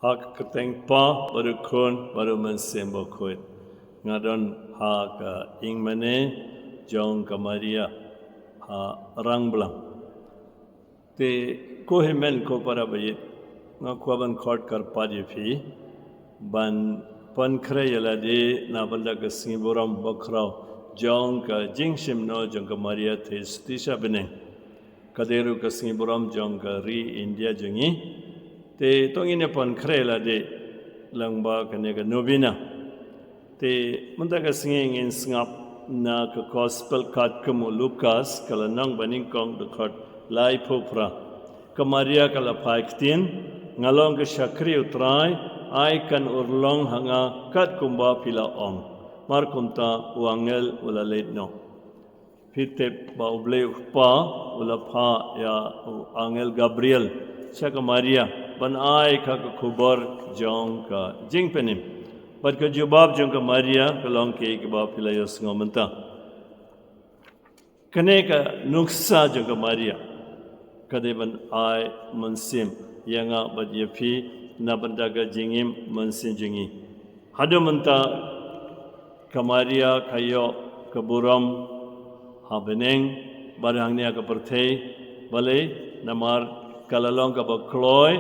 hak keteng pa baru kon baru mensim bokut ngadon hak ing mane jong kamaria ha rang blang te ko hemen ko para bayit ngakwaban khot kar padi phi ban Pynkhreh yalade na banda ka singiboram bakrao jong ka Jingshimnoh jong kamaria Theisotti Shabneng kaderu ka singiboram jong ka ri India jongi te tongine Pynkhreh lade langba kane ka Novena te munda ka singing sngap na ka gospel kat kamu Lukas kala nang baning kong de khat lai phopra kamaria kala paiktin ngalong ka shakri utrai ai kan urlong hanga kat kumba pila ong mar kumta uangel ula leitno Pitep ba uble pa ula pha ya angel Gabriel Shaka Maria ban ai ka khubar jong ka jingpenim bat ka jubab jong ka Maria kalong ke ba pila yos ngomenta kane ka nuksa jong ka Maria kade ban ai mansim yanga bat yepi na banda ka jingim mansin jingi hado menta ka Maria kayo kaburam Shabneng barangnya ke perthei balai namar kalalong ke bakloy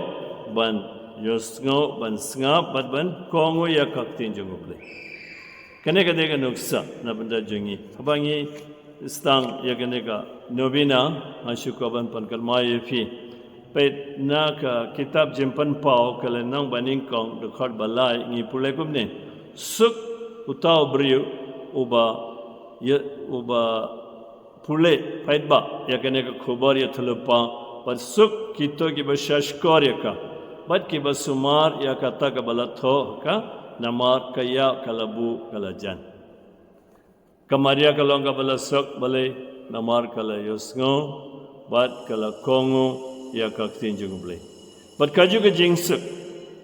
ban yosngo ban sngap ban kongo ya kaktin junguble kene kade ka nuksa na benda jungi abangi stang ya kene ka Novena ashukaban pankalmai fi pet na ka kitab jimpan pau kalenang baning kong dekat balai ngi pulai kumne suk utau briu uba pule paitba ya kene ka khubar ya thulupa par suk kito ki bashashkor ya ka bat ki basumar ya kata ka balatho ka namar kaya kalabu kalajan kamaria kalong ka balasok balai namar kala yosngo bat kala kongo ya ka tinjung ble bat kaju ka jingsuk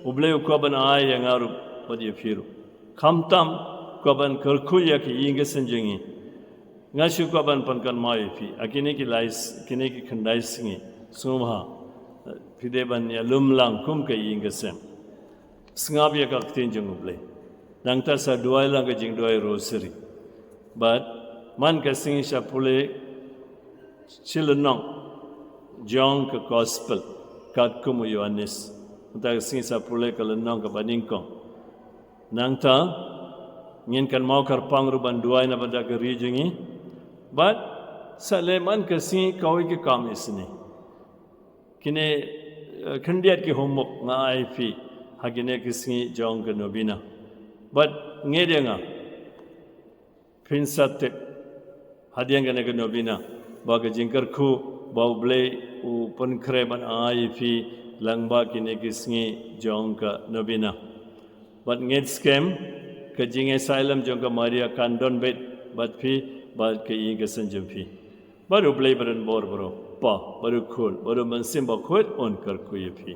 uble ko ban ay ya ngaru bat ya firu khamtam ko ban karkhu ya ki yinga sanjungi ngashu ko ban pankan mai fi akine ki lais kine ki khandai singi sumha pide ban ya lumlang kum ka yinga sem sngab ya ka tin junguble nangta sa duai lang ka jing duai rosary but man ka singi sha pule chilnong jong ka gospel kat kum yohanes ta singi sa pule ka lenong ka baningkong nangta ngin kan mau kar pangruban duai na banda ka rijingi but Saleman kasi kawi ki kam isni kine khandiat ki homok nga ai fi hagine kisni jong ka Novena but ngedenga pinsatte hadianga ne ka Novena ba ka jingkar khu ba uble u Pynkhreh ban ai fi langba kine kisni jong ka Novena but nged scam ka jing asylum jong ka Maria kandon bet but fi bat ke inga sanjumpi baru play baran bor bro pa baru khul baru mansim ba khut on kar kuyi phi